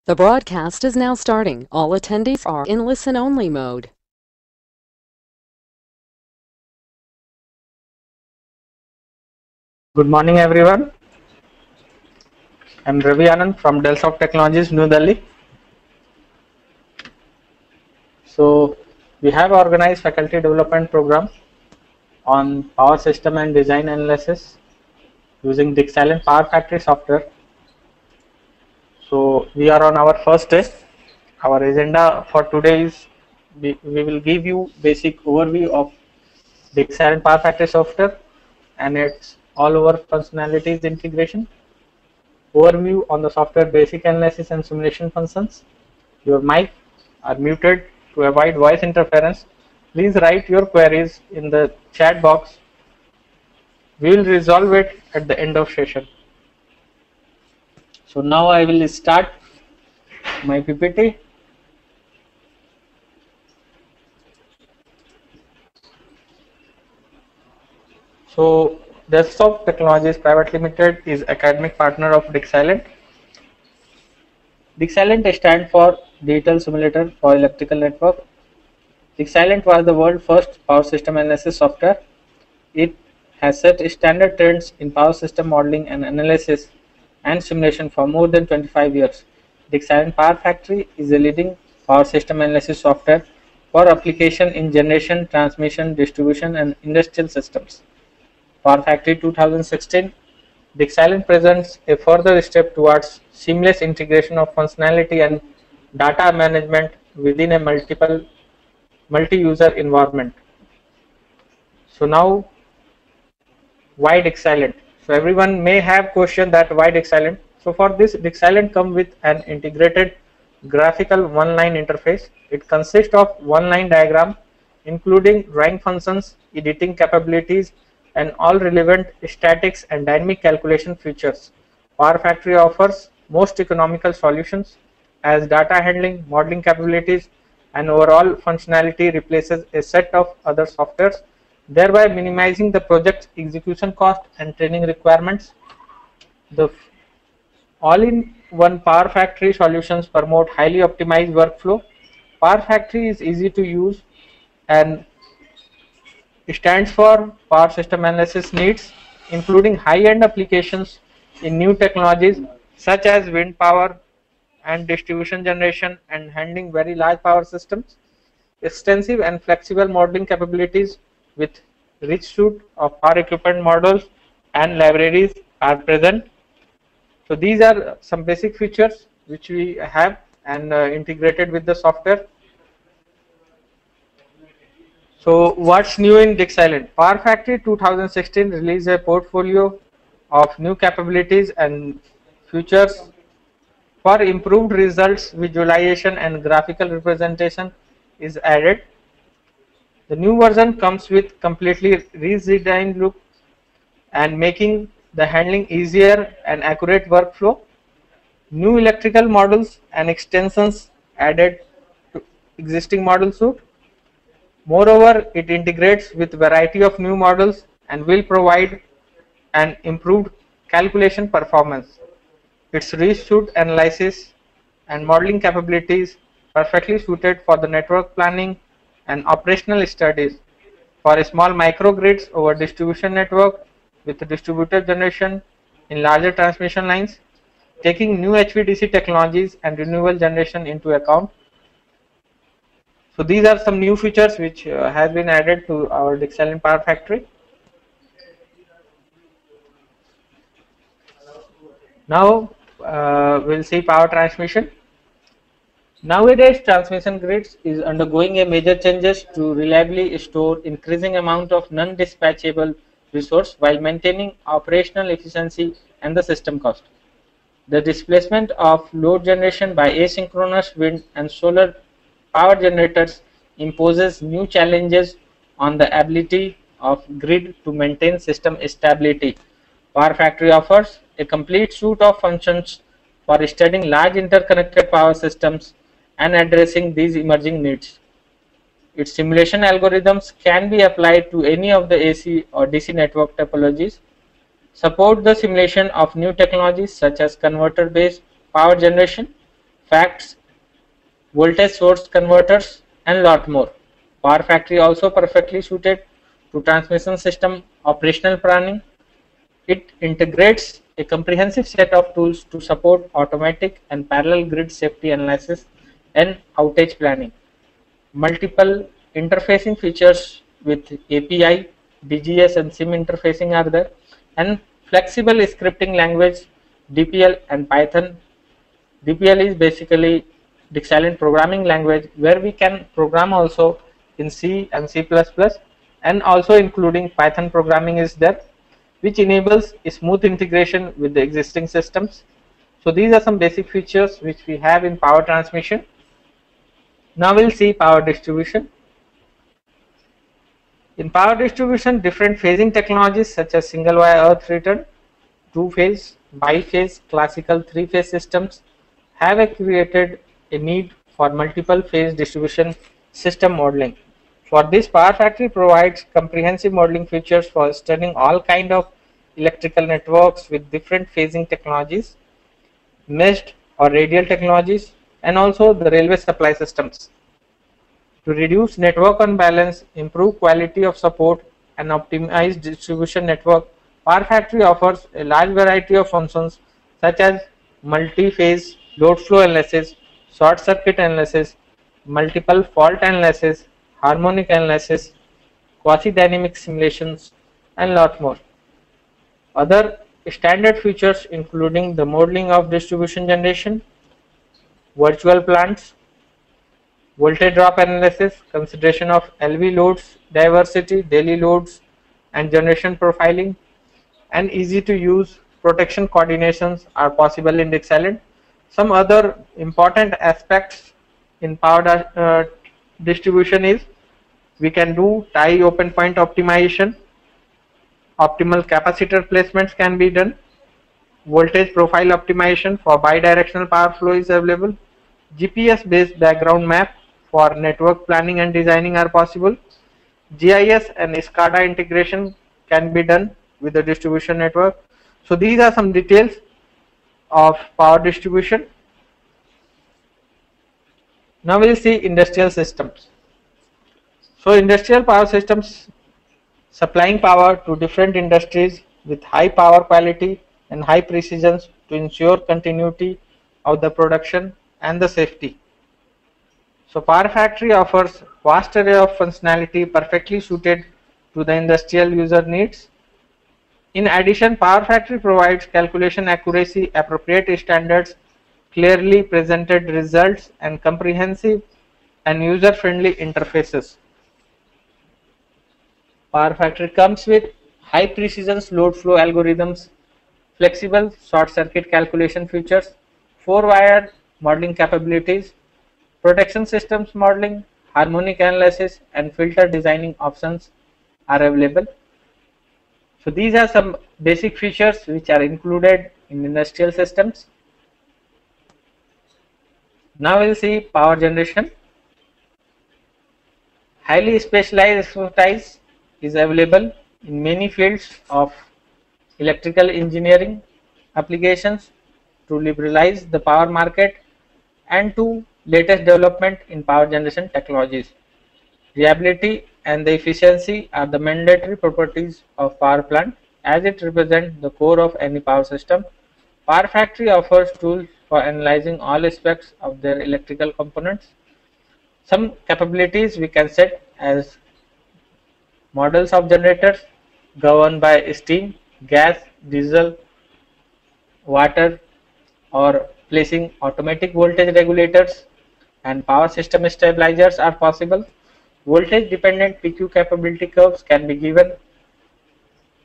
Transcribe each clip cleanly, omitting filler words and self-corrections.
The broadcast is now starting. All attendees are in listen-only mode. Good morning, everyone. I'm Ravi Anand from Dellsoft Technologies, New Delhi. So, we have organized faculty development program on power system and design analysis using Dixalent Power Factory software. So, we are on our first day. Our agenda for today is we will give you basic overview of Dixalent Power Factory software and its all over functionalities integration. Overview on the software basic analysis and simulation functions. Your mic are muted to avoid voice interference. Please write your queries in the chat box. We will resolve it at the end of session. So now I will start my PPT. So Dellsoft Technologies Private Limited is academic partner of Dixalent. Dixalent stands for Digital Simulator for Electrical Network. Dixalent was the world's first power system analysis software. It has set standard trends in power system modeling and analysis and simulation for more than 25 years. Dixalent Power Factory is a leading power system analysis software for application in generation, transmission, distribution, and industrial systems. Power Factory 2016, Dixalent presents a further step towards seamless integration of functionality and data management within a multi-user environment. So now, why Dixalent? So everyone may have question that why Dixalent. So for this, Dixalent comes with an integrated graphical one-line interface. It consists of one-line diagram, including drawing functions, editing capabilities, and all relevant statics and dynamic calculation features. Power Factory offers most economical solutions as data handling, modeling capabilities, and overall functionality replaces a set of other softwares, thereby minimizing the project's execution cost and training requirements. The all-in-one Power Factory solutions promote highly optimized workflow. Power Factory is easy to use and stands for power system analysis needs, including high-end applications in new technologies such as wind power and distribution generation and handling very large power systems. Extensive and flexible modeling capabilities with rich suite of power equipment models and libraries are present. So these are some basic features which we have and integrated with the software. So what's new in Dixalent? Power Factory 2016 released a portfolio of new capabilities and features for improved results, visualization and graphical representation is added. The new version comes with completely redesigned look and making the handling easier and accurate workflow. New electrical models and extensions added to existing model suite. Moreover, it integrates with variety of new models and will provide an improved calculation performance. Its rich suite analysis and modeling capabilities perfectly suited for the network planning and operational studies for small microgrids over distribution network with distributed generation in larger transmission lines, taking new HVDC technologies and renewable generation into account. So these are some new features which has been added to our Dixalent Power Factory. Now we'll see power transmission. Nowadays, transmission grids is undergoing a major changes to reliably store increasing amount of non-dispatchable resource while maintaining operational efficiency and the system cost. The displacement of load generation by asynchronous wind and solar power generators imposes new challenges on the ability of grid to maintain system stability. Power Factory offers a complete suite of functions for studying large interconnected power systems and addressing these emerging needs. Its simulation algorithms can be applied to any of the AC or DC network topologies, support the simulation of new technologies such as converter-based power generation, facts, voltage source converters, and lot more. Power Factory also perfectly suited to transmission system operational planning. It integrates a comprehensive set of tools to support automatic and parallel grid safety analysis and outage planning. Multiple interfacing features with API, DGS and SIM interfacing are there, and flexible scripting language DPL and Python. DPL is basically Dict-Silent programming language where we can program also in C and C++, and also including Python programming is there, which enables a smooth integration with the existing systems. So these are some basic features which we have in power transmission. Now we'll see power distribution. In power distribution, different phasing technologies such as single wire earth return, two-phase, biphase, classical three-phase systems have created a need for multiple phase distribution system modeling. For this, Power Factory provides comprehensive modeling features for studying all kind of electrical networks with different phasing technologies, meshed or radial technologies, and also the railway supply systems. To reduce network unbalance, improve quality of support, and optimize distribution network, Power Factory offers a large variety of functions such as multi-phase load flow analysis, short circuit analysis, multiple fault analysis, harmonic analysis, quasi-dynamic simulations, and lot more. Other standard features including the modeling of distribution generation, virtual plants, voltage drop analysis, consideration of LV loads, diversity, daily loads, and generation profiling, and easy to use protection coordinations are possible in Dict-Silent. Some other important aspects in power distribution is we can do tie open point optimization, optimal capacitor placements can be done, voltage profile optimization for bidirectional power flow is available, GPS based background map for network planning and designing are possible, GIS and SCADA integration can be done with the distribution network. So these are some details of power distribution. Now we will see industrial systems. So industrial power systems supplying power to different industries with high power quality and high precision to ensure continuity of the production and the safety. So Power Factory offers vast array of functionality perfectly suited to the industrial user needs. In addition, Power Factory provides calculation accuracy, appropriate standards, clearly presented results, and comprehensive and user-friendly interfaces. Power Factory comes with high precision load flow algorithms, flexible short circuit calculation features, 4-wire modeling capabilities, protection systems modeling, harmonic analysis, and filter designing options are available. So these are some basic features which are included in industrial systems. Now we will see power generation. Highly specialized expertise is available in many fields of electrical engineering applications to liberalize the power market and to latest development in power generation technologies. Reliability and the efficiency are the mandatory properties of power plant as it represents the core of any power system. Power Factory offers tools for analyzing all aspects of their electrical components. Some capabilities we can set as models of generators governed by steam, gas, diesel, water, or placing automatic voltage regulators and power system stabilizers are possible. Voltage dependent PQ capability curves can be given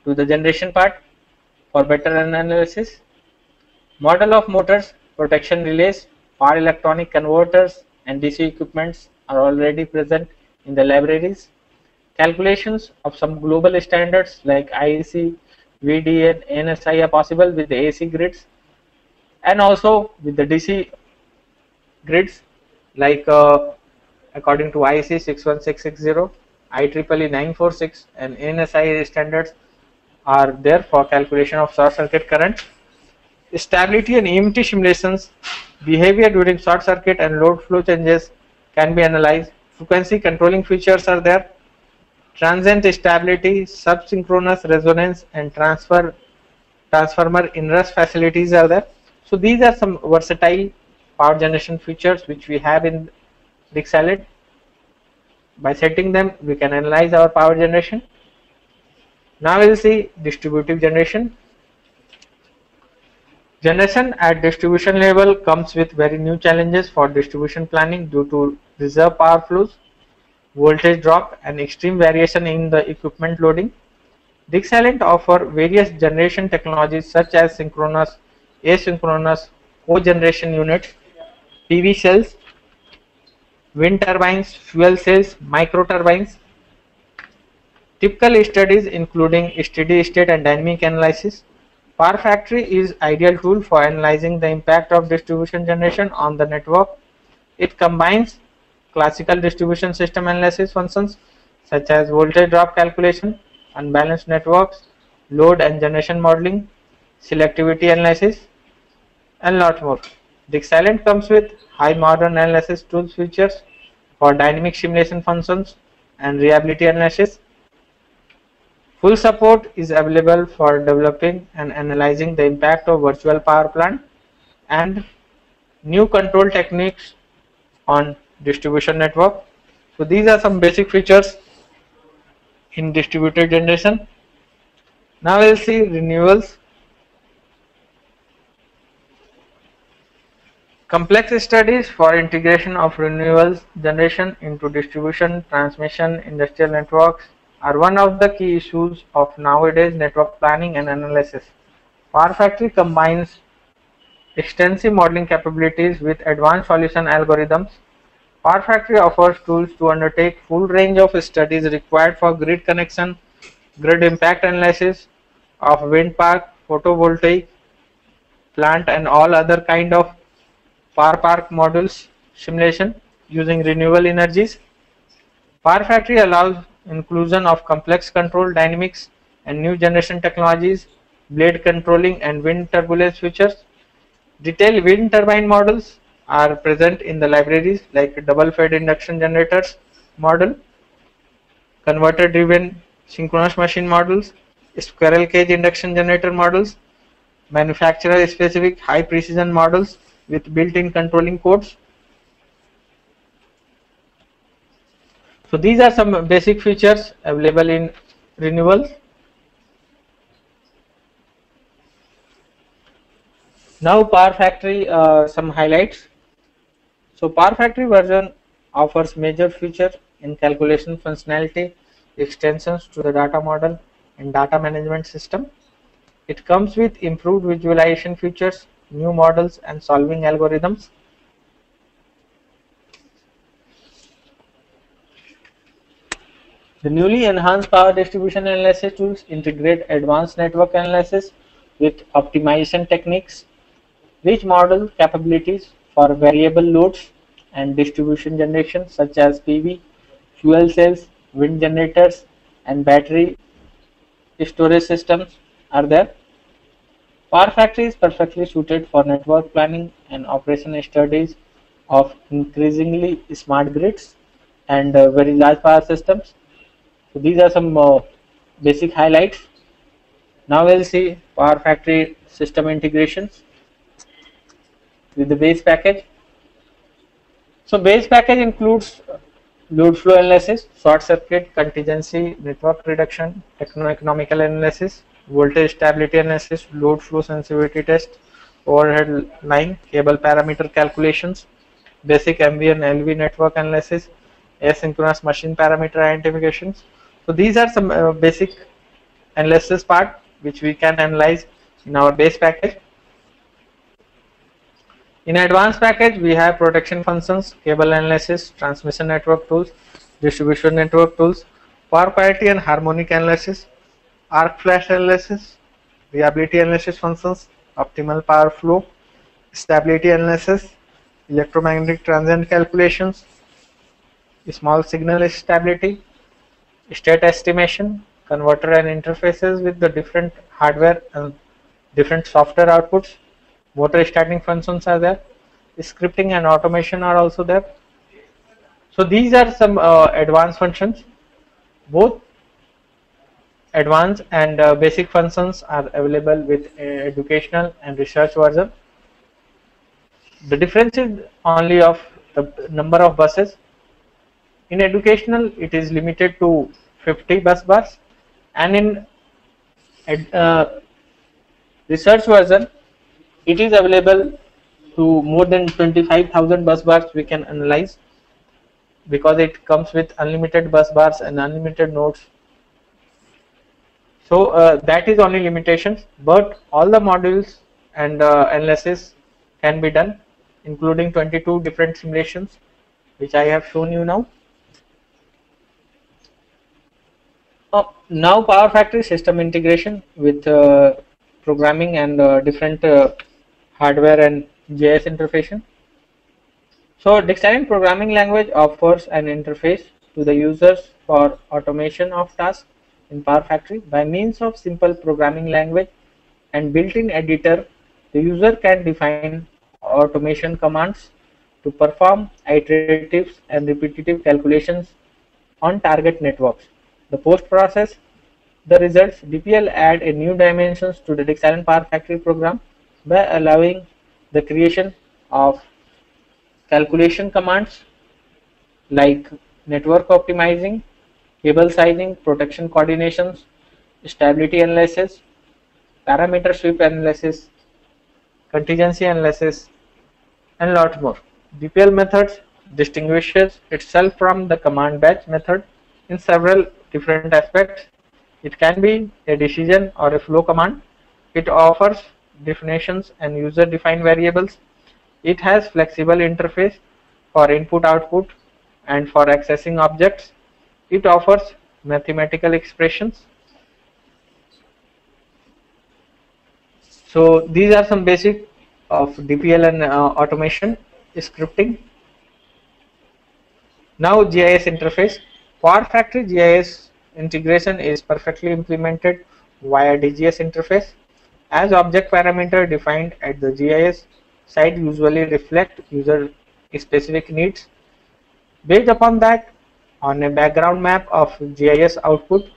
to the generation part for better analysis. Model of motors, protection relays, power electronic converters, and DC equipments are already present in the libraries. Calculations of some global standards like IEC, VDA, and NSI are possible with the AC grids and also with the DC grids like according to IEC 61660, IEEE 946 and NSI standards are there for calculation of short circuit current. Stability and EMT simulations, behavior during short circuit and load flow changes can be analyzed. Frequency controlling features are there. Transient stability, subsynchronous resonance, and transformer inrush facilities are there. So these are some versatile power generation features which we have in Dixalent. By setting them, we can analyze our power generation. Now we will see distributive generation. Generation at distribution level comes with very new challenges for distribution planning due to reserve power flows, voltage drop, and extreme variation in the equipment loading. Dixalent offer various generation technologies such as synchronous, asynchronous, cogeneration units, PV cells, wind turbines, fuel cells, micro turbines. Typical studies including steady state and dynamic analysis. Power Factory is ideal tool for analyzing the impact of distribution generation on the network. It combines classical distribution system analysis functions such as voltage drop calculation, unbalanced networks, load and generation modeling, selectivity analysis, and lot more. Dixalent comes with high modern analysis tools features for dynamic simulation functions and reliability analysis. Full support is available for developing and analyzing the impact of virtual power plant and new control techniques on distribution network. So these are some basic features in distributed generation. Now we will see renewables. Complex studies for integration of renewables generation into distribution, transmission, industrial networks are one of the key issues of nowadays network planning and analysis. Power Factory combines extensive modeling capabilities with advanced solution algorithms. Power Factory offers tools to undertake full range of studies required for grid connection, grid impact analysis of wind park, photovoltaic plant, and all other kind of power park models simulation using renewable energies. Power Factory allows inclusion of complex control dynamics and new generation technologies, blade controlling and wind turbulence features. Detailed wind turbine models are present in the libraries like double fed induction generators model, converter driven synchronous machine models, squirrel cage induction generator models, manufacturer specific high precision models with built-in controlling codes. So these are some basic features available in renewables. Now Power Factory some highlights. So Power Factory version offers major features in calculation functionality, extensions to the data model and data management system. It comes with improved visualization features, new models and solving algorithms. The newly enhanced power distribution analysis tools integrate advanced network analysis with optimization techniques, rich model capabilities for variable loads and distribution generation such as PV, fuel cells, wind generators, and battery storage systems are there. Power Factory is perfectly suited for network planning and operation studies of increasingly smart grids and very large power systems. So these are some basic highlights. Now we'll see Power Factory system integrations with the base package. So base package includes load flow analysis, short circuit, contingency, network reduction, techno-economical analysis, voltage stability analysis, load flow sensitivity test, overhead line, cable parameter calculations, basic MV and LV network analysis, asynchronous machine parameter identifications. So these are some basic analysis part which we can analyze in our base package. In advanced package, we have protection functions, cable analysis, transmission network tools, distribution network tools, power parity and harmonic analysis, arc flash analysis, reliability analysis functions, optimal power flow, stability analysis, electromagnetic transient calculations, small signal stability, state estimation, converter and interfaces with the different hardware and different software outputs, motor starting functions are there, scripting and automation are also there. So these are some advanced functions. Both advanced and basic functions are available with educational and research version. The difference is only of the number of buses. In educational, it is limited to 50 bus bars, and in research version, it is available to more than 25,000 bus bars we can analyze, because it comes with unlimited bus bars and unlimited nodes. So that is only limitations, but all the modules and analysis can be done, including 22 different simulations, which I have shown you now. Now Power Factory system integration with programming and different hardware and JS interface. So Dixieland programming language offers an interface to the users for automation of tasks in Power Factory. By means of simple programming language and built-in editor, the user can define automation commands to perform iteratives and repetitive calculations on target networks. The post-process the results, DPL add a new dimensions to the Dixieland Power Factory program by allowing the creation of calculation commands like network optimizing, cable sizing, protection coordinations, stability analysis, parameter sweep analysis, contingency analysis, and lot more. DPL methods distinguishes itself from the command batch method in several different aspects. It can be a decision or a flow command. It offers definitions and user defined variables. It has flexible interface for input output and for accessing objects. It offers mathematical expressions. So these are some basic of DPL and automation scripting. Now GIS interface. Power Factory GIS integration is perfectly implemented via DGS interface, as object parameter defined at the GIS site usually reflect user specific needs. Based upon that, on a background map of GIS output,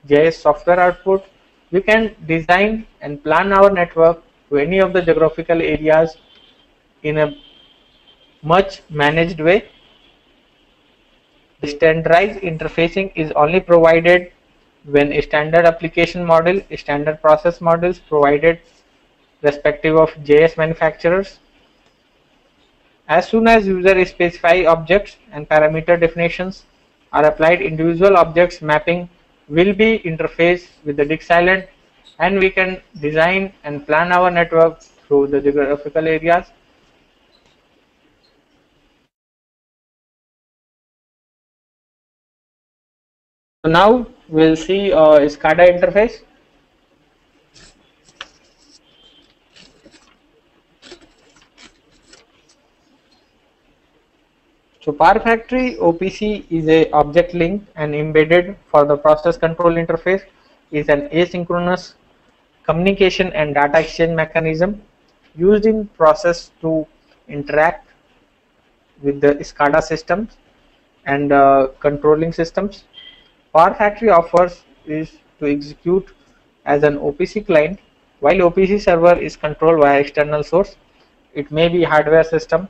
GIS software output, we can design and plan our network to any of the geographical areas in a much managed way. Standardized interfacing is only provided when a standard application model, standard process models provided respective of JS manufacturers. As soon as user specify objects and parameter definitions are applied, individual objects mapping will be interfaced with the Dixieland, and we can design and plan our network through the geographical areas. So now we'll see SCADA interface. So Power Factory OPC is a object link and embedded for the process control interface is an asynchronous communication and data exchange mechanism used in process to interact with the SCADA systems and controlling systems. Power Factory offers is to execute as an OPC client, while OPC server is controlled via external source. It may be hardware system.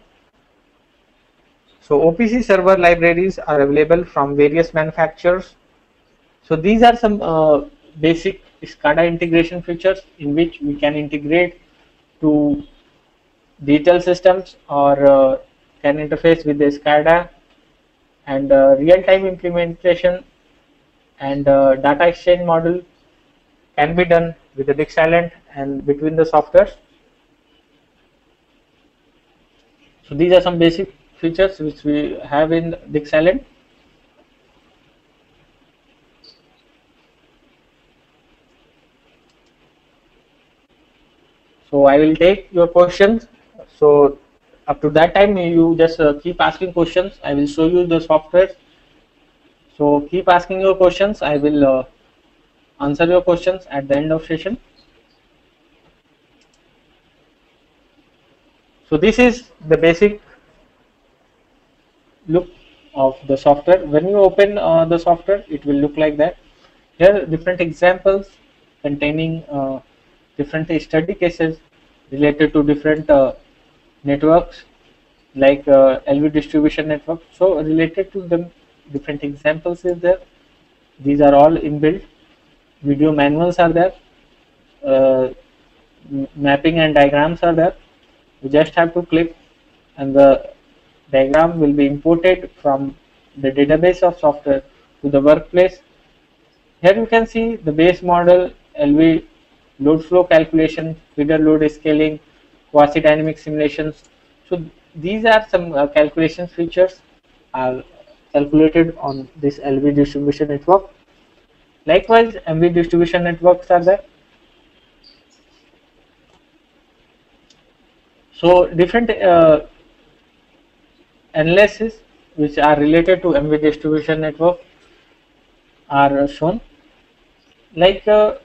So OPC server libraries are available from various manufacturers. So these are some basic SCADA integration features in which we can integrate to digital systems or can interface with the SCADA, and real-time implementation and data exchange model can be done with the Dixieland and between the softwares. So these are some basic features which we have in Dixieland. So I will take your questions. So up to that time you just keep asking questions. I will show you the software. So keep asking your questions. I will answer your questions at the end of session. So this is the basic look of the software. When you open the software, it will look like that. Here are different examples containing different study cases related to different networks, like LV distribution network. So related to them, different examples is there. These are all inbuilt. Video manuals are there. Mapping and diagrams are there. You just have to click and the diagram will be imported from the database of software to the workplace. Here you can see the base model, LV load flow calculation, feeder load scaling, quasi dynamic simulations. So these are some calculation features are calculated on this LV distribution network. Likewise, MV distribution networks are there. So different analysis which are related to MV distribution network are shown, like MV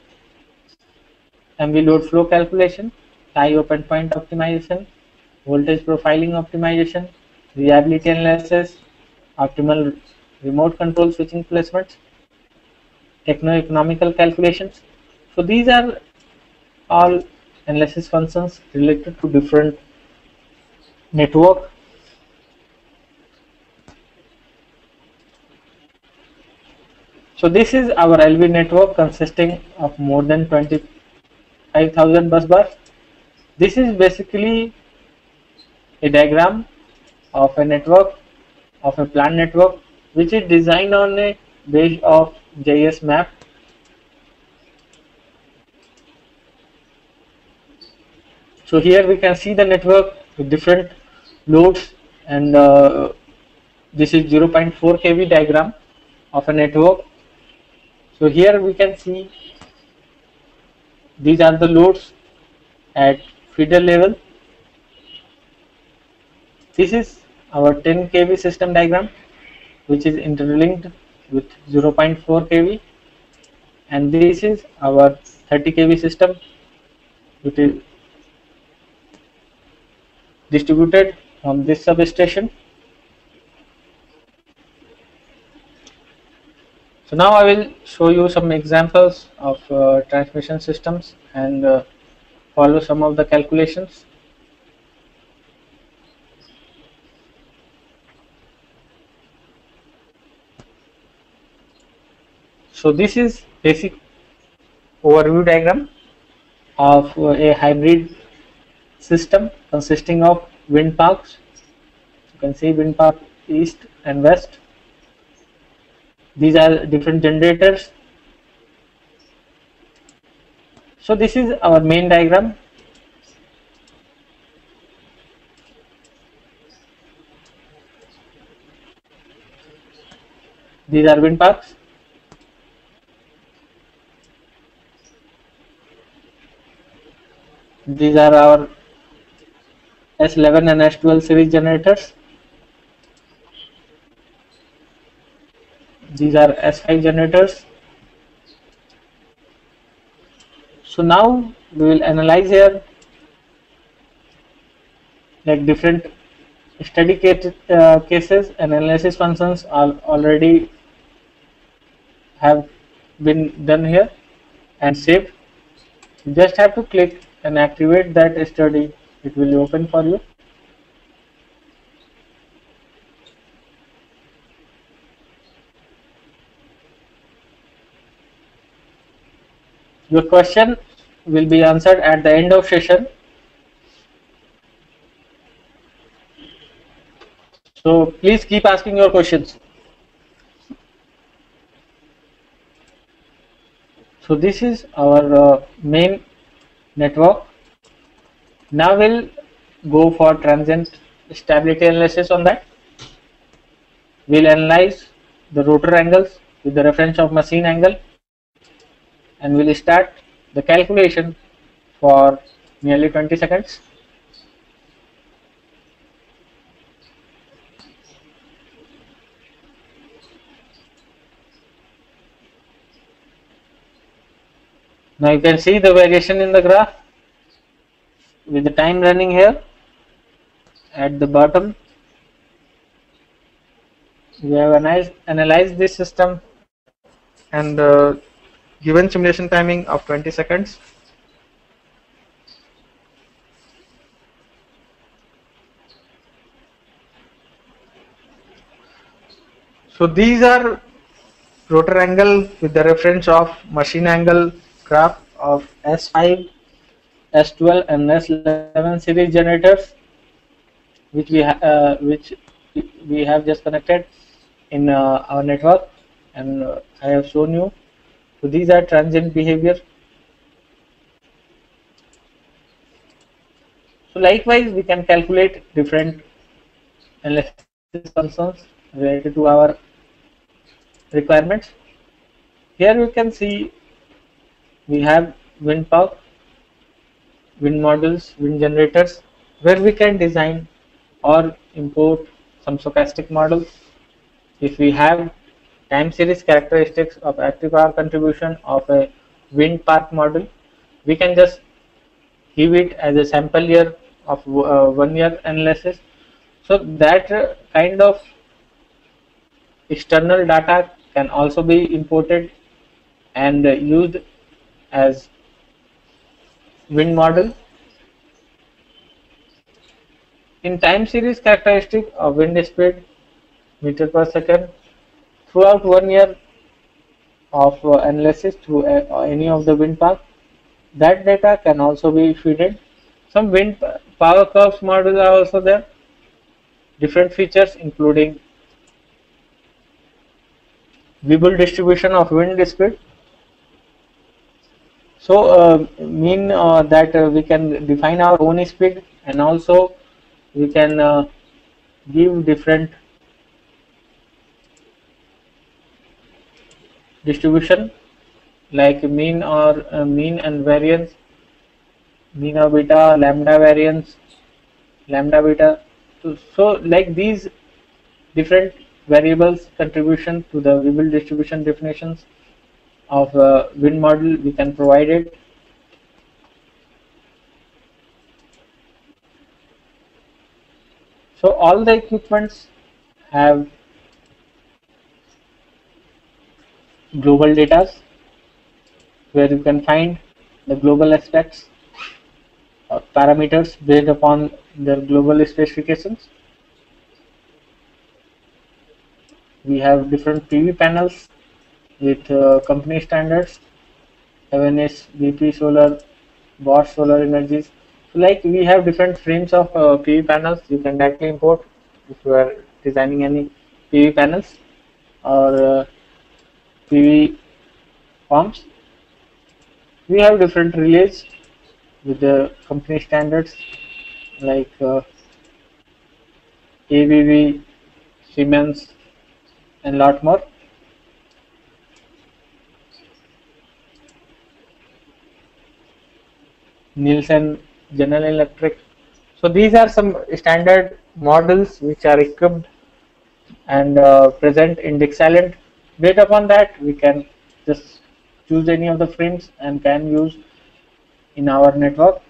load flow calculation, tie open point optimization, voltage profiling optimization, reliability analysis, optimal remote control switching placements, techno-economical calculations. So these are all analysis functions related to different network. So this is our LV network consisting of more than 25,000 bus bars. This is basically a diagram of a network, of a plant network, which is designed on a base of JS map. So here we can see the network with different loads, and this is 0.4 kV diagram of a network. So here we can see these are the loads at feeder level. This is our 10 kV system diagram, which is interlinked with 0.4 kV, and this is our 30 kV system, which is distributed on this substation. So now I will show you some examples of transmission systems and follow some of the calculations. So this is basic overview diagram of a hybrid system consisting of wind parks. You can see wind park east and west. These are different generators. So this is our main diagram. These are wind parks. These are our S11 and S12 series generators. These are S5 generators. So now we will analyze here like different study cases and analysis functions are already have been done here and saved. You just have to click and activate that study. It will open for you. Your question will be answered at the end of session. So please keep asking your questions. So this is our main network. Now we'll go for transient stability analysis on that. We'll analyze the rotor angles with the reference of machine angle, and we'll start the calculation for nearly 20 seconds. Now you can see the variation in the graph with the time running here. At the bottom, we have analyzed this system and given simulation timing of 20 seconds. So these are rotor angle with the reference of machine angle graph of S5, S12 and S11 series generators, which we have just connected in our network, and I have shown you. So these are transient behavior. So likewise, we can calculate different analysis functions related to our requirements. Here you can see we have wind park, wind models, wind generators, where we can design or import some stochastic models. If we have time series characteristics of active power contribution of a wind park model, we can just give it as a sample year of 1 year analysis. So that kind of external data can also be imported and used as wind model. In time series characteristic of wind speed meter per second, throughout 1 year of analysis through any of the wind park, that data can also be fed. Some wind power curves models are also there. Different features including Weibull distribution of wind speed. So mean that we can define our own speed, and also we can give different distribution like mean mean and variance, mean or beta, lambda variance, lambda beta. So like these different variables contribution to the Weibull distribution definitions of wind model, we can provide it. So all the equipments have global data where you can find the global aspects parameters based upon their global specifications. We have different PV panels with company standards, FNS, BP Solar, Bosch Solar Energies. So like we have different frames of PV panels you can directly import if you are designing any PV panels or PV farms. We have different relays with the company standards like ABB, Siemens, and lot more. Nielsen, General Electric. So these are some standard models which are equipped and present in Dixilent. Based upon that, we can just choose any of the frames and can use in our network.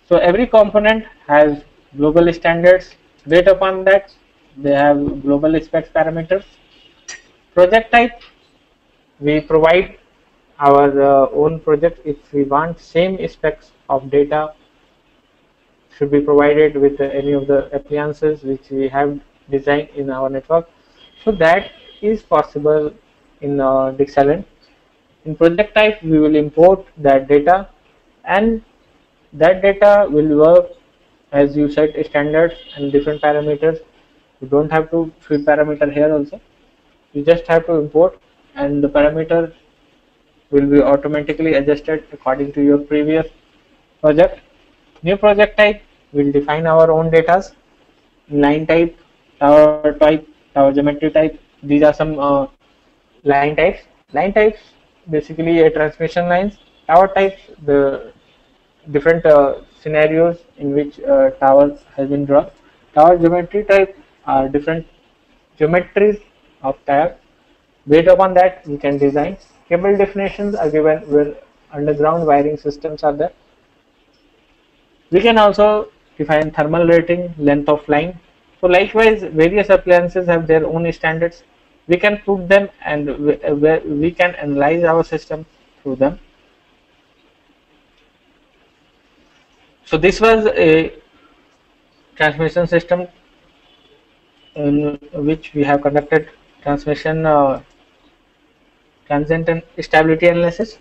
So every component has global standards. Based upon that, they have global specs parameters. Project type, we provide our own project. If we want same specs of data should be provided with any of the appliances which we have designed in our network. So that is possible in Dixilent. In project type, we will import that data, and that data will work as you set standards and different parameters. You don't have to feed parameter here also. You just have to import, and the parameter will be automatically adjusted according to your previous project. New project type will define our own data. Line type, tower type, tower geometry type. These are some line types. Line types basically a transmission lines. Tower types, the different scenarios in which tower has been drawn. Tower geometry type are different geometries of tower. Based upon that, we can design. Cable definitions are given where underground wiring systems are there. We can also define thermal rating, length of line. So likewise, various appliances have their own standards. We can put them and we can analyze our system through them. So this was a transmission system in which we have conducted transmission transient and stability analysis.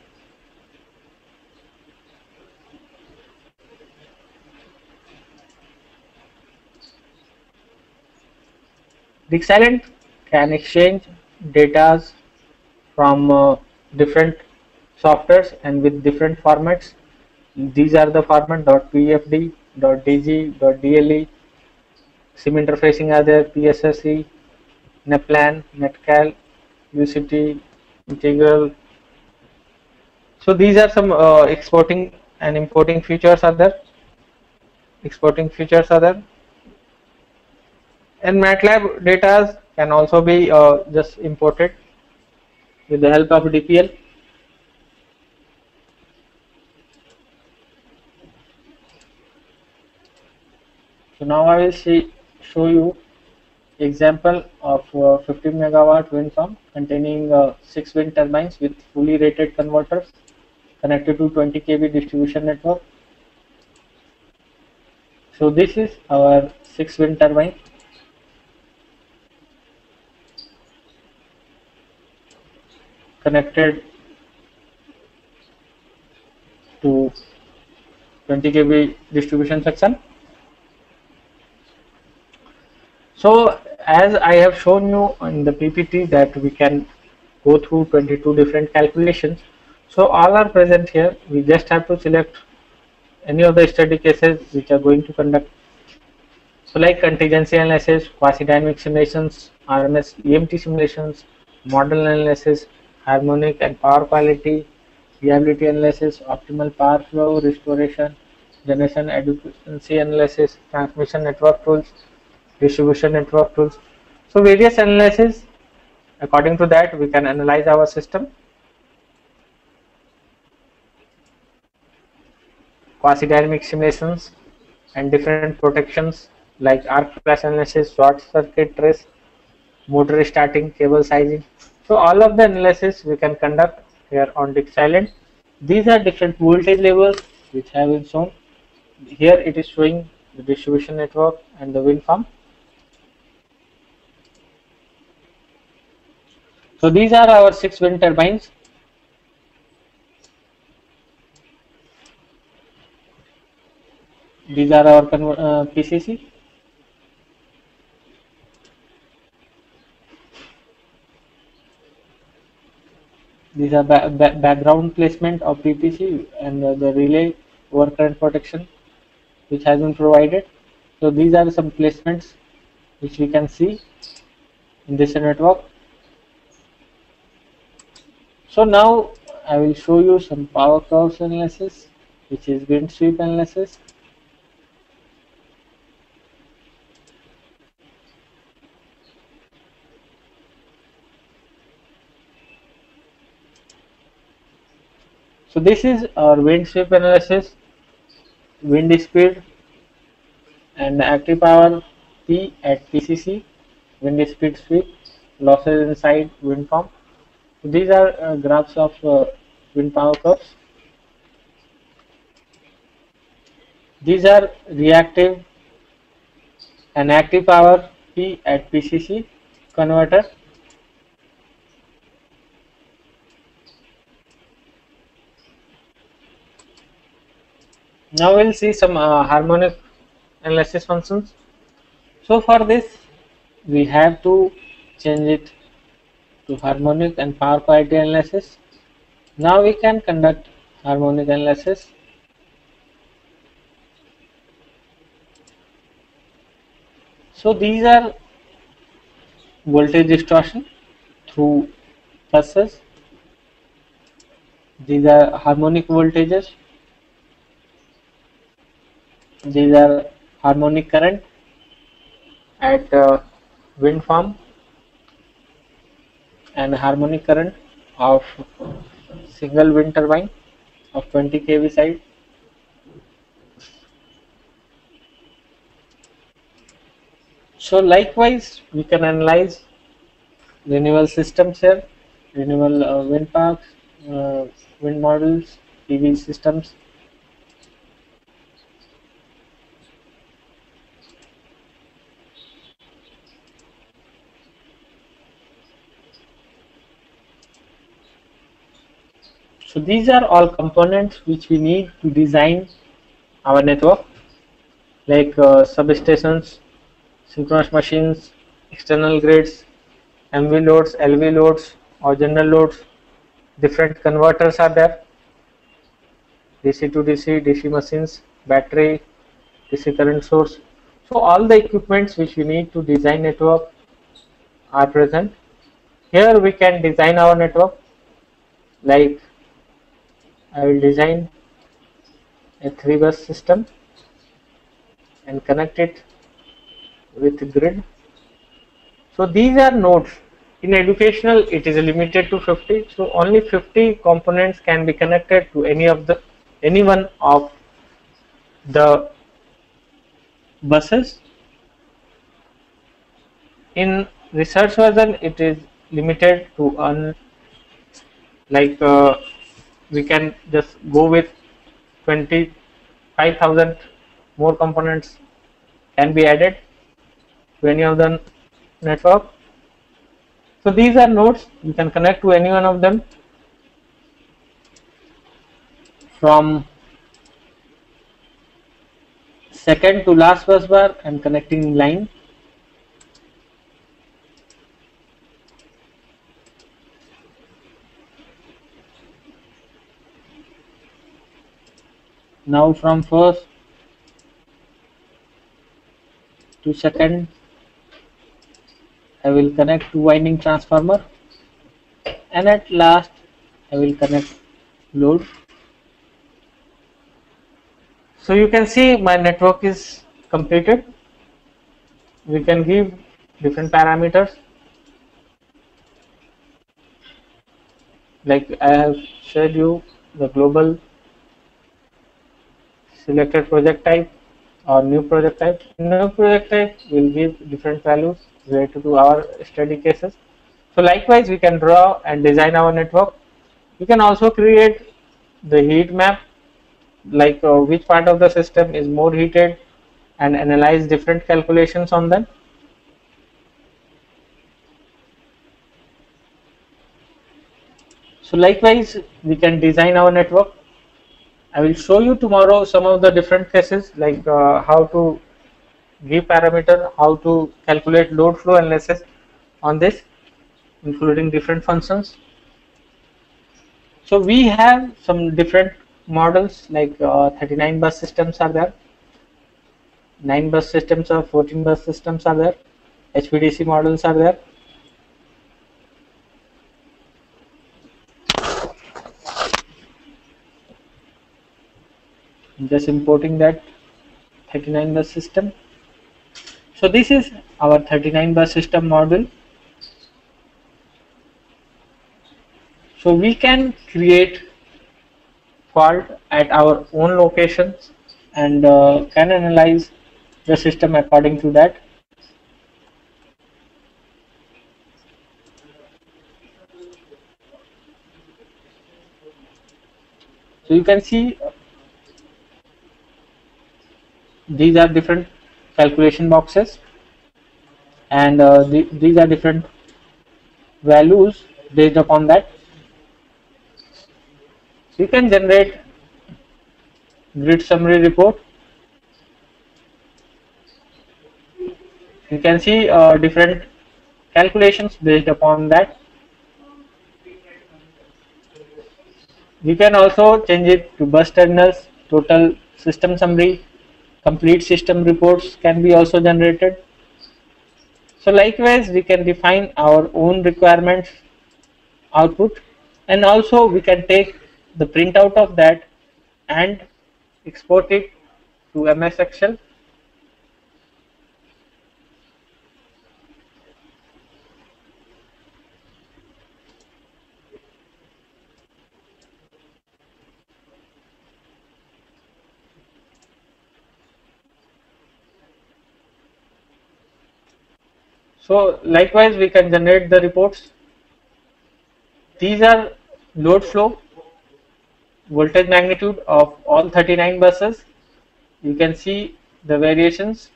Xylent can exchange data from different softwares and with different formats. These are the format .pfd, .dg, .dle. SIM interfacing are there, PSSE, NEPLAN, NetCal, UCT, Integral. So these are some exporting and importing features are there. And MATLAB data can also be just imported with the help of DPL. So now I will show you example of 50 megawatt wind farm containing 6 wind turbines with fully rated converters connected to 20 kV distribution network. So this is our 6 wind turbine. Connected to 20 kV distribution section. So as I have shown you in the PPT that we can go through 22 different calculations. So all are present here. We just have to select any of the study cases which are going to conduct. So like contingency analysis, quasi-dynamic simulations, RMS EMT simulations, model analysis, harmonic and power quality, reliability analysis, optimal power flow restoration, generation adequacy analysis, transmission network tools, distribution network tools. So various analysis, according to that we can analyze our system. Quasi-dynamic simulations and different protections like arc flash analysis, short circuit trace, motor starting, cable sizing. So all of the analysis we can conduct here on Xylent. These are different voltage levels which have been shown. Here it is showing the distribution network and the wind farm. So these are our 6 wind turbines. These are our PCC. These are background placement of PPC and the relay overcurrent protection which has been provided. So these are some placements which we can see in this network. So now I will show you some power curves analysis, which is wind sweep analysis. So this is our wind sweep analysis, wind speed and active power P at PCC, wind speed sweep, losses inside wind farm. So these are graphs of wind power curves. These are reactive and active power P at PCC converter. Now we'll see some harmonic analysis functions. So for this we have to change it to harmonic and power quality analysis. Now we can conduct harmonic analysis. So these are voltage distortion through buses. These are harmonic voltages. These are harmonic current at wind farm and harmonic current of single wind turbine of 20 kV side. So likewise, we can analyze renewable systems here, renewable wind parks, uh, wind models, PV systems. So these are all components which we need to design our network, like substations, synchronous machines, external grids, MV loads, LV loads, or general loads. Different converters are there, DC to DC, DC machines, battery, DC current source. So all the equipments which we need to design network are present. Here we can design our network, like I will design a 3-bus system and connect it with grid. So these are nodes. In educational, it is limited to 50. So only 50 components can be connected to any one of the buses. In research version, it is limited to like we can just go with 25,000 more components can be added to any of the network. So these are nodes. You can connect to any one of them from second to last bus bar and connecting line. Now from first to second, I will connect two winding transformer, and at last I will connect load. So you can see my network is completed. We can give different parameters, like I have showed you the global, selected project type, or new project type. New project type will give different values related to our study cases. So likewise, we can draw and design our network. We can also create the heat map, like which part of the system is more heated, and analyze different calculations on them. So likewise, we can design our network. I will show you tomorrow some of the different cases, like how to give parameter, how to calculate load flow analysis on this, including different functions. So we have some different models, like 39 bus systems are there, 9 bus systems or 14 bus systems are there, HVDC models are there. I'm just importing that 39 bus system. So this is our 39 bus system model. So we can create fault at our own locations and can analyze the system according to that. So you can see these are different calculation boxes, and these are different values based upon that. You can generate grid summary report. You can see different calculations based upon that. You can also change it to bus terminals, total system summary, complete system reports can be also generated. So likewise, we can define our own requirements output, and also we can take the printout of that and export it to MS Excel. So likewise, we can generate the reports. These are load flow, voltage magnitude of all 39 buses. You can see the variations.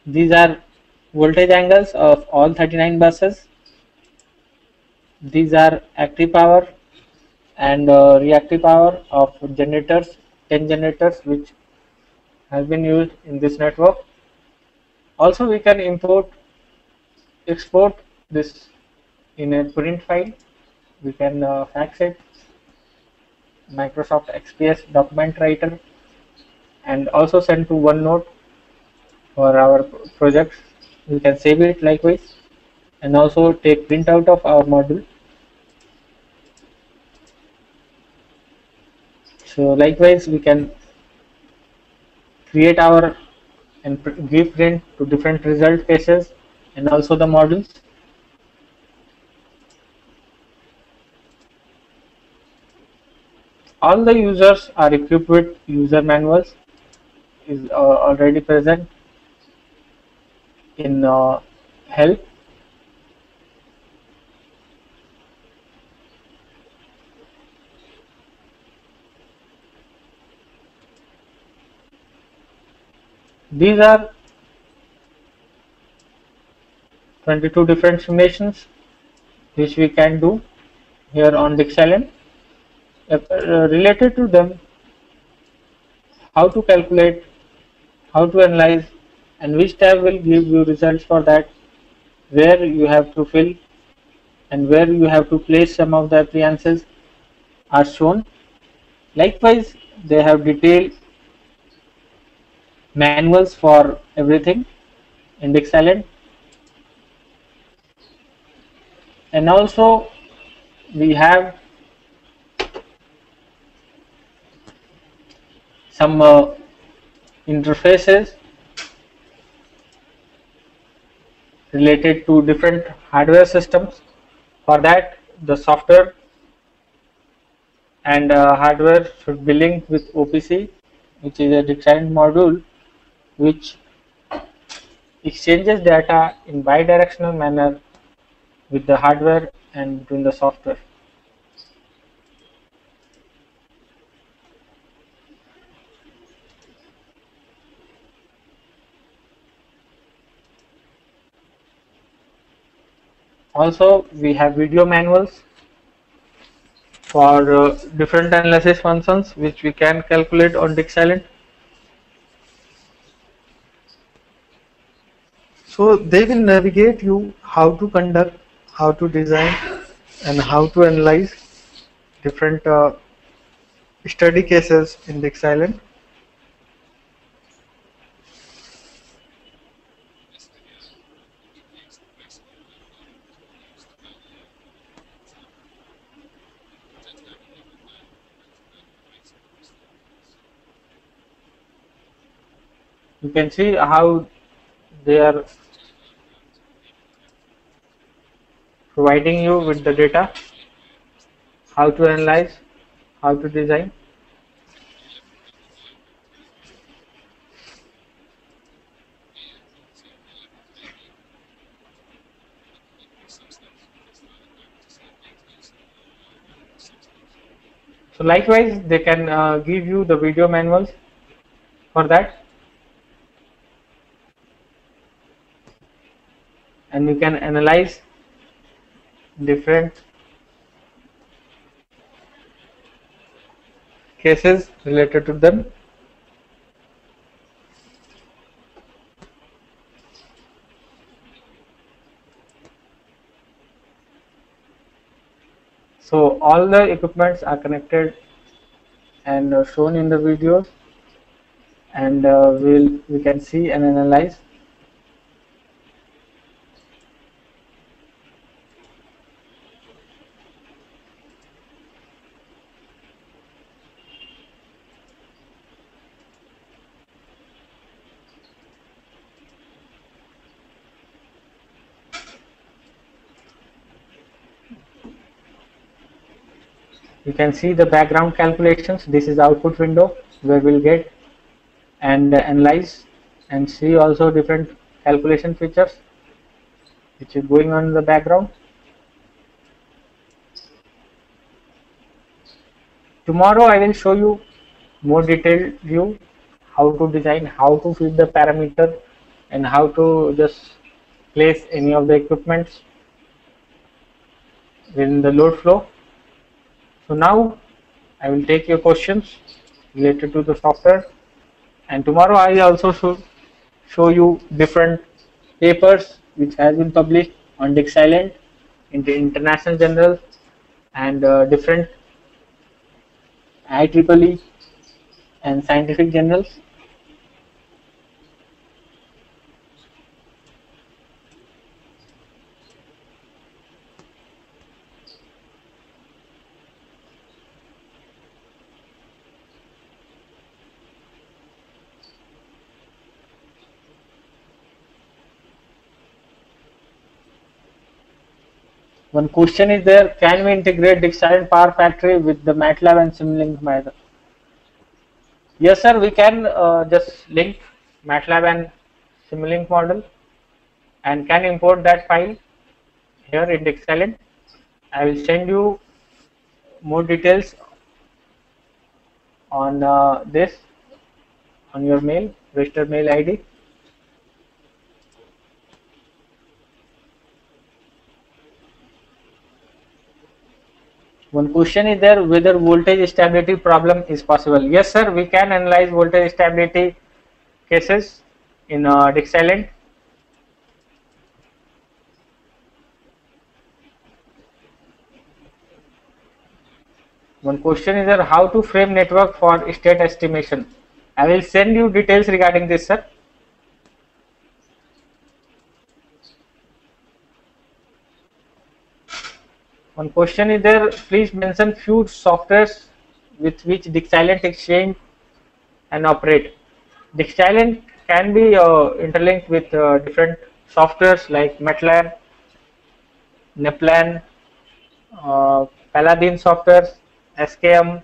These are voltage angles of all 39 buses. These are active power and reactive power of generators, 10 generators which have been used in this network. Also, we can export this in a print file. We can fax it, Microsoft XPS document writer, and also send to OneNote for our projects. We can save it likewise and also take printout of our module. So likewise, we can create our and give print to different result cases and also the modules. All the users are equipped with user manuals is already present in help. These are 22 different simulations which we can do here on Dixalent. Related to them, how to calculate, how to analyze, and which tab will give you results for that, where you have to fill and where you have to place some of the appliances are shown. Likewise, they have detailed manuals for everything in Dixalent, and also we have some interfaces related to different hardware systems. For that, the software and hardware should be linked with OPC, which is a Dixalent module which exchanges data in bidirectional manner with the hardware and between the software. Also, we have video manuals for different analysis functions which we can calculate on Dixalent. So they will navigate you how to conduct, how to design, and how to analyze different study cases in Dixalent. You can see how they are providing you with the data, how to analyze, how to design. So likewise, they can give you the video manuals for that, and you can analyze different cases related to them. So all the equipments are connected and shown in the video, and we can see and analyze. You can see the background calculations. This is the output window where we'll get and analyze and see also different calculation features which is going on in the background. Tomorrow I will show you more detailed view, how to design, how to feed the parameter, and how to just place any of the equipments within the load flow. So now I will take your questions related to the software, and tomorrow I also show you different papers which has been published on Dixilent in the international journal and different IEEE and scientific journals. One question is there, can we integrate Dixilent Power Factory with the MATLAB and Simulink method? Yes sir, we can just link MATLAB and Simulink model and can import that file here in Dixilent. I will send you more details on this on your mail, registered mail ID. One question is there, whether voltage stability problem is possible. Yes sir, we can analyze voltage stability cases in Dixilent. One question is there, how to frame network for state estimation. I will send you details regarding this sir. One question is there, please mention few softwares with which Dixilent exchange and operate. Dixilent can be interlinked with different softwares like MATLAB, Neplan, Paladin softwares, SKM,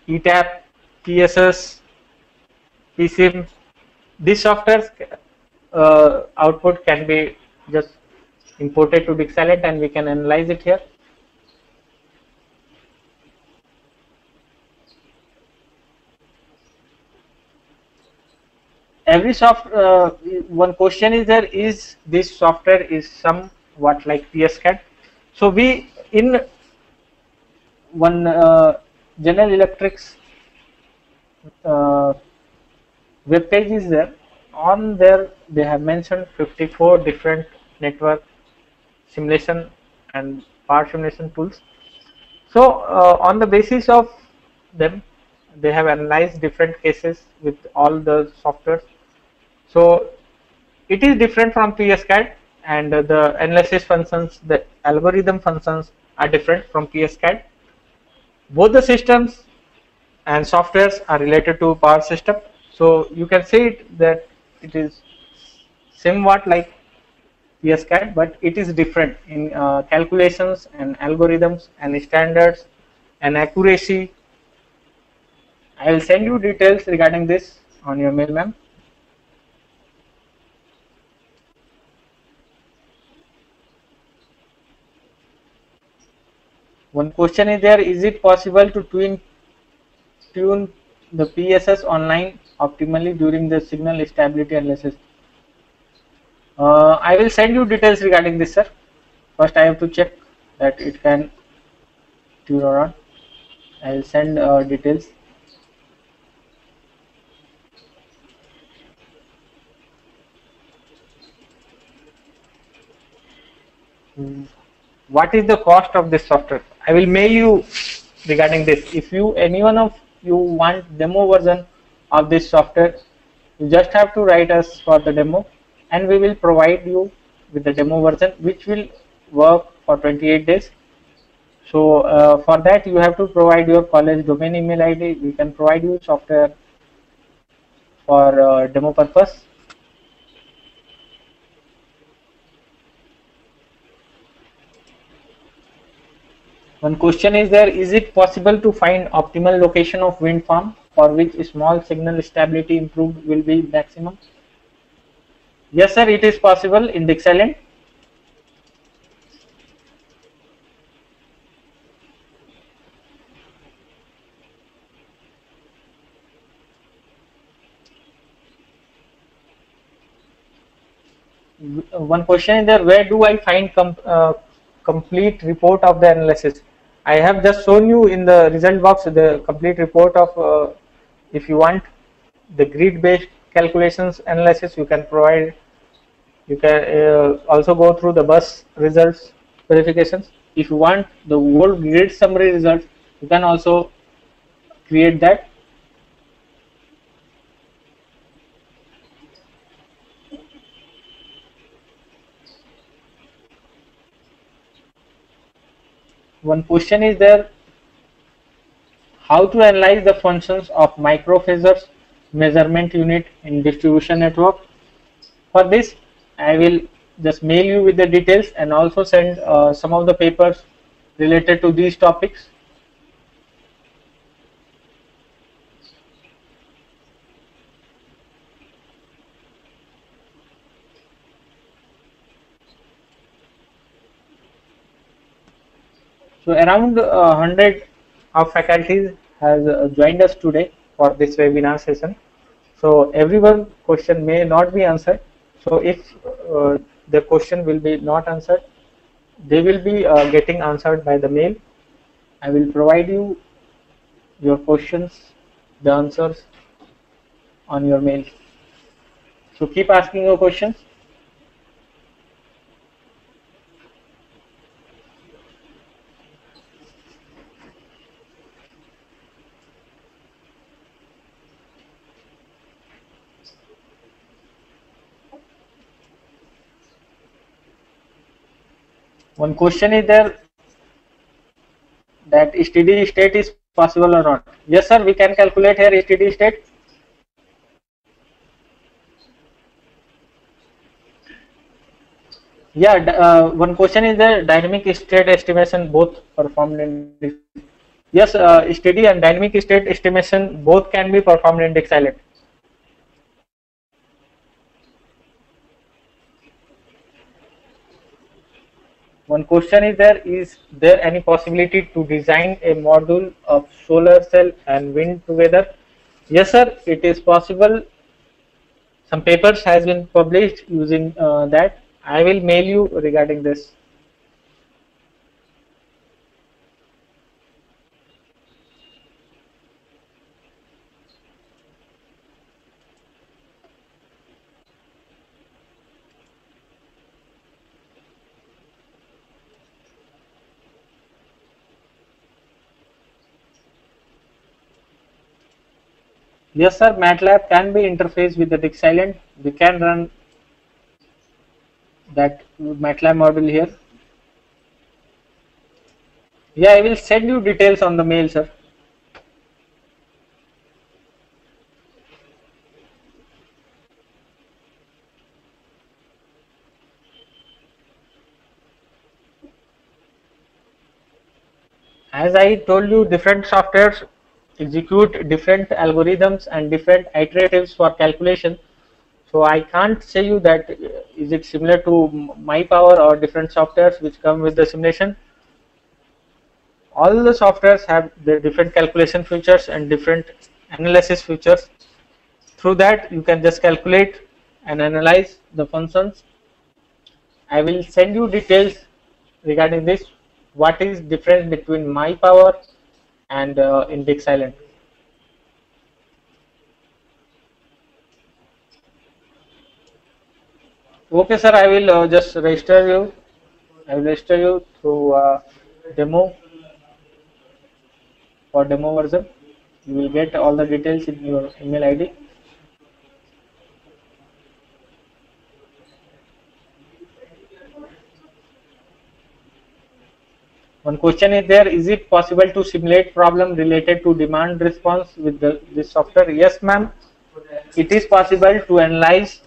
ETAP, PSS, PSIM. These softwares output can be just imported to Dixilent and we can analyze it here. Every one question is there, is this software is somewhat like PSCAD. So we in one General Electric's web page is there. On there they have mentioned 54 different network simulation and power simulation tools. So on the basis of them, they have analyzed different cases with all the softwares. So it is different from PSCAD, and the analysis functions, the algorithm functions are different from PSCAD. Both the systems and softwares are related to power system. So you can say it that it is somewhat like PSCAD, but it is different in calculations and algorithms and standards and accuracy. I will send you details regarding this on your mail, ma'am. One question is there, is it possible to tune the PSS online optimally during the signal stability analysis? I will send you details regarding this, sir. First I have to check that it can tune or not. I will send details. What is the cost of this software? I will mail you regarding this. If any one of you want demo version of this software, you just have to write us for the demo and we will provide you with the demo version, which will work for 28 days. So for that you have to provide your college domain email ID. We can provide you software for demo purpose. One question is there, is it possible to find optimal location of wind farm for which small signal stability improved will be maximum? Yes sir, it is possible in Dix Island. One question is there, where do I find complete report of the analysis? I have just shown you in the result box the complete report of if you want the grid based calculations analysis, you can provide, you can also go through the bus results verifications. If you want the whole grid summary results, you can also create that. One question is there, how to analyze the functions of microphasors measurement unit in distribution network. For this, I will just mail you with the details and also send some of the papers related to these topics. So around 100 of faculties has joined us today for this webinar session. So everyone question may not be answered. So if the question will be not answered, they will be getting answered by the mail. I will provide you your questions, the answers on your mail. So keep asking your questions. One question is there, that steady state is possible or not? Yes sir, we can calculate here steady state. Yeah, one question is there, dynamic state estimation both performed in. Yes, steady and dynamic state estimation both can be performed in Dix Island. One question is there any possibility to design a module of solar cell and wind together? Yes sir, it is possible. Some papers has been published using that. I will mail you regarding this. Yes sir, MATLAB can be interfaced with the Dix Island. We can run that MATLAB module here. Yeah, I will send you details on the mail sir. As I told you, different softwares execute different algorithms and different iteratives for calculation. So I can't say you that is it similar to MyPower or different softwares which come with the simulation. All the softwares have the different calculation features and different analysis features. Through that you can just calculate and analyze the functions. I will send you details regarding this, what is difference between MyPower and in Dix Island. Okay sir, I will just register you. I will register you through demo, for demo version. You will get all the details in your email ID. One question is there, is it possible to simulate problem related to demand response with this software? Yes ma'am, it is possible to analyze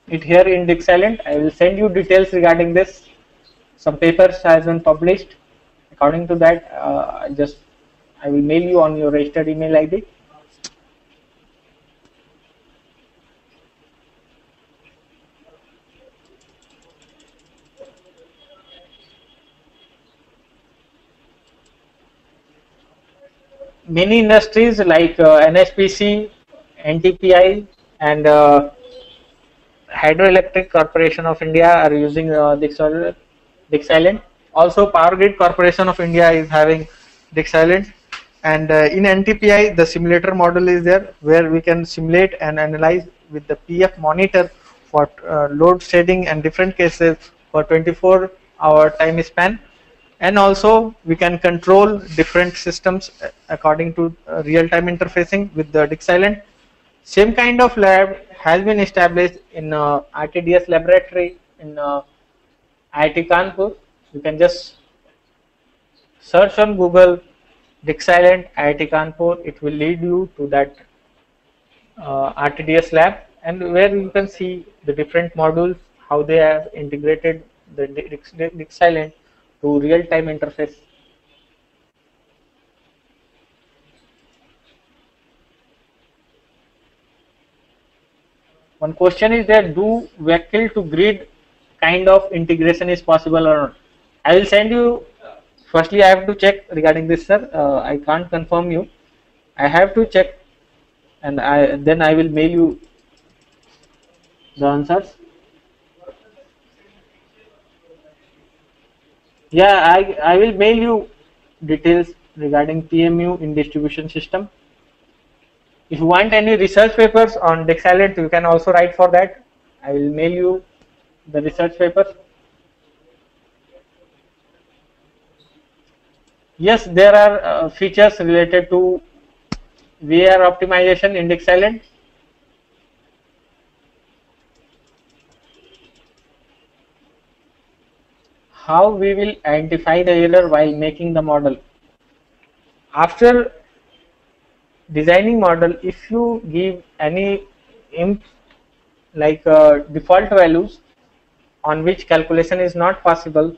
it here in Dix Island. I will send you details regarding this. some papers has been published. According to that, I will mail you on your registered email ID. Many industries like NHPC, NTPI, and Hydroelectric Corporation of India are using Dixilent. Also, Power Grid Corporation of India is having Dixilent. And in NTPI, the simulator model is there where we can simulate and analyze with the PF monitor for load shedding and different cases for 24-hour time span. And also we can control different systems according to real-time interfacing with the Dixilent. Same kind of lab has been established in RTDS laboratory in IIT Kanpur. You can just search on Google Dixilent IIT Kanpur. It will lead you to that RTDS lab, and where you can see the different modules, how they have integrated the Dixilent to real-time interface. One question is there, do vehicle to grid kind of integration is possible or not? I will send you, firstly I have to check regarding this, sir. I can't confirm you. I have to check, and then I will mail you the answers. Yeah, I will mail you details regarding PMU in distribution system. If you want any research papers on Dixilent, you can also write for that. I will mail you the research papers. Yes, there are features related to VAR optimization in Dixilent. How we will identify the error while making the model? After designing model, if you give any imp like default values on which calculation is not possible,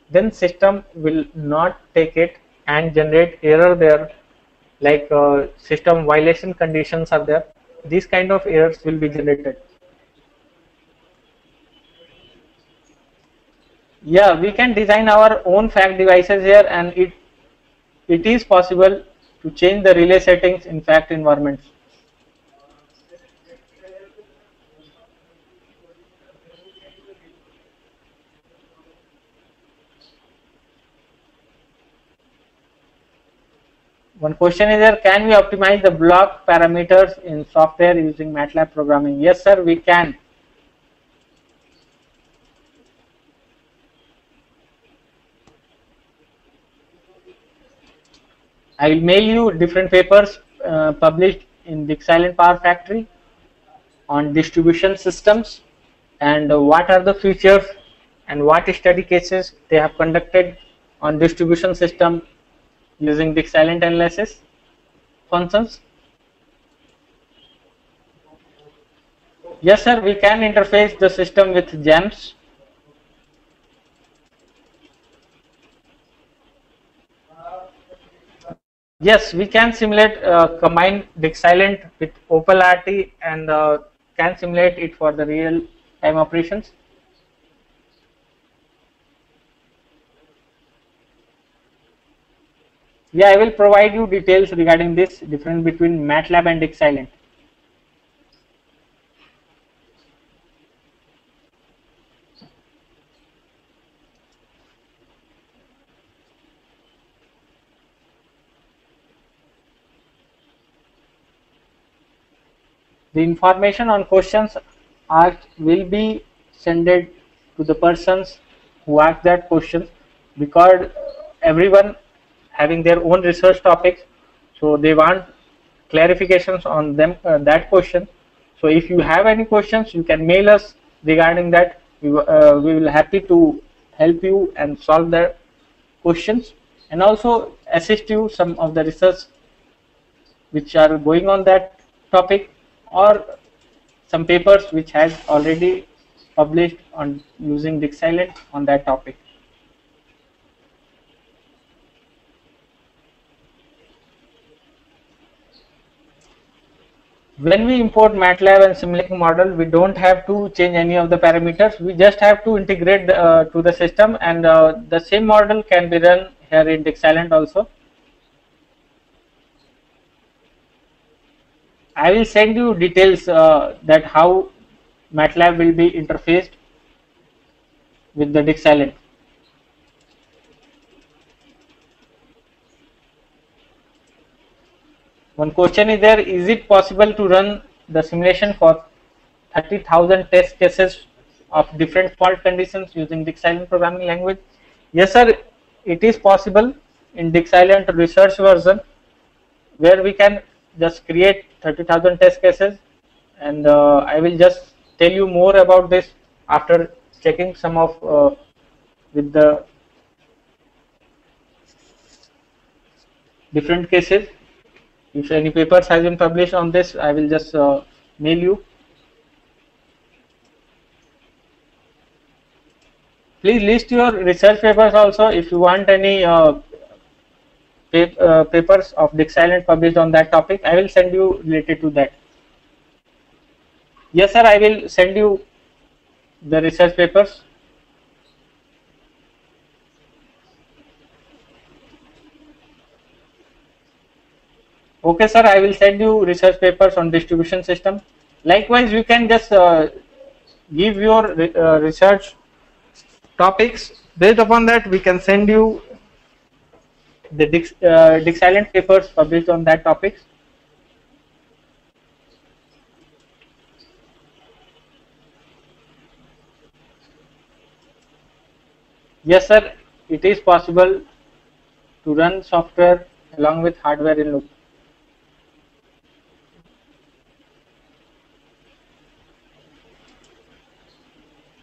then system will not take it and generate error there, like system violation conditions are there. These kind of errors will be generated. Yeah, we can design our own FACT devices here, and it is possible to change the relay settings in FACT environments. One question is there, can we optimize the block parameters in software using MATLAB programming? Yes, sir, we can. I will mail you different papers published in Dixilent Power Factory on distribution systems, and what are the features and what study cases they have conducted on distribution system using Dixilent analysis functions. Yes, sir, we can interface the system with GEMS. Yes, we can simulate combine Dixilent with Opal RT and can simulate it for the real time operations. Yeah, I will provide you details regarding this difference between MATLAB and Dixilent. The information on questions asked will be sent to the persons who asked that question, because everyone having their own research topics, so they want clarifications on them that question. So if you have any questions, you can mail us regarding that. We will happy to help you and solve the questions, and also assist you some of the research which are going on that topic, or some papers which has already published on using Dixilent on that topic. When we import MATLAB and simulating model, we don't have to change any of the parameters. We just have to integrate to the system, and the same model can be run here in Dixilent also. I will send you details that how MATLAB will be interfaced with the Dixilent. One question is there: is it possible to run the simulation for 30,000 test cases of different fault conditions using Dixilent programming language? Yes, sir. It is possible in Dixilent research version, where we can just create 30,000 test cases, and I will just tell you more about this after checking some of with the different cases. If any papers has been published on this, I will just mail you. Please list your research papers also if you want any papers of Dixilent published on that topic. I will send you related to that. Yes, sir, I will send you the research papers. Okay, sir, I will send you research papers on distribution system. Likewise, you can just give your research topics. Based upon that, we can send you the Dixilent papers published on that topics. Yes, sir, it is possible to run software along with hardware in loop.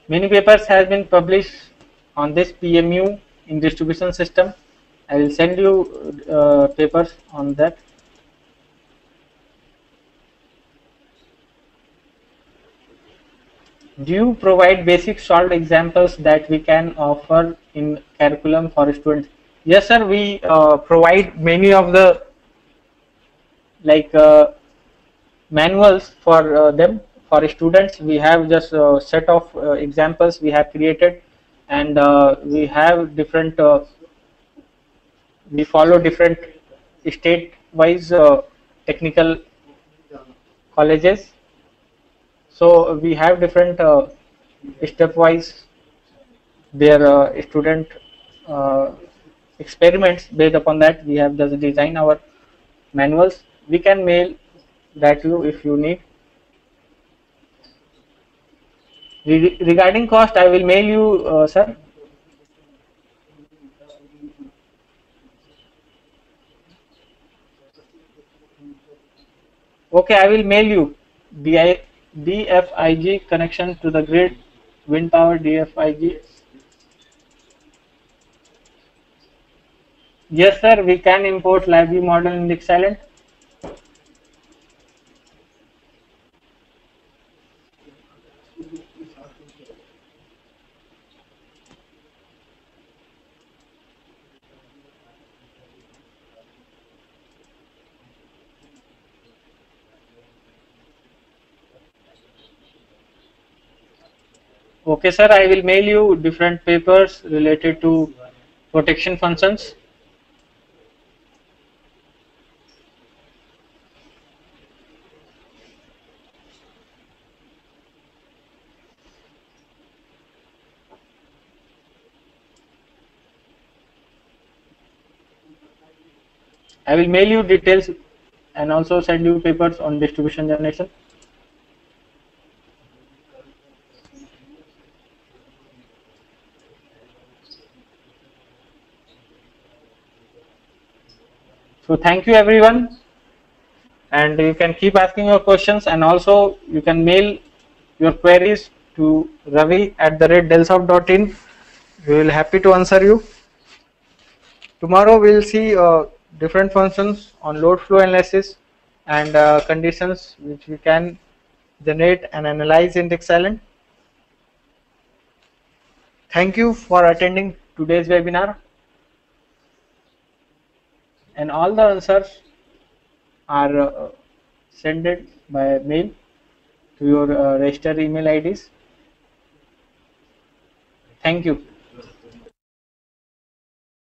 Many papers have been published on this PMU in distribution system. I will send you papers on that. Do you provide basic solved examples that we can offer in curriculum for students? Yes, sir, we provide many of the manuals for them. For students, we have just a set of examples we have created, and we have different, we follow different state-wise technical colleges. So we have different step-wise their student experiments. Based upon that, we have just designed our manuals. We can mail that you if you need. Regarding cost, I will mail you, sir. Okay, I will mail you DFIG connection to the grid, wind power DFIG. Yes, sir, we can import LabVIEW model in Dixilent. Okay, sir, I will mail you different papers related to protection functions. I will mail you details and also send you papers on distribution generation. So thank you everyone, and you can keep asking your questions, and also you can mail your queries to ravi@delsoft.in. We will happy to answer you. Tomorrow we will see different functions on load flow analysis and conditions which we can generate and analyze in Dixilent. Thank you for attending today's webinar, and all the answers are send it by mail to your registered email IDs. Thank you.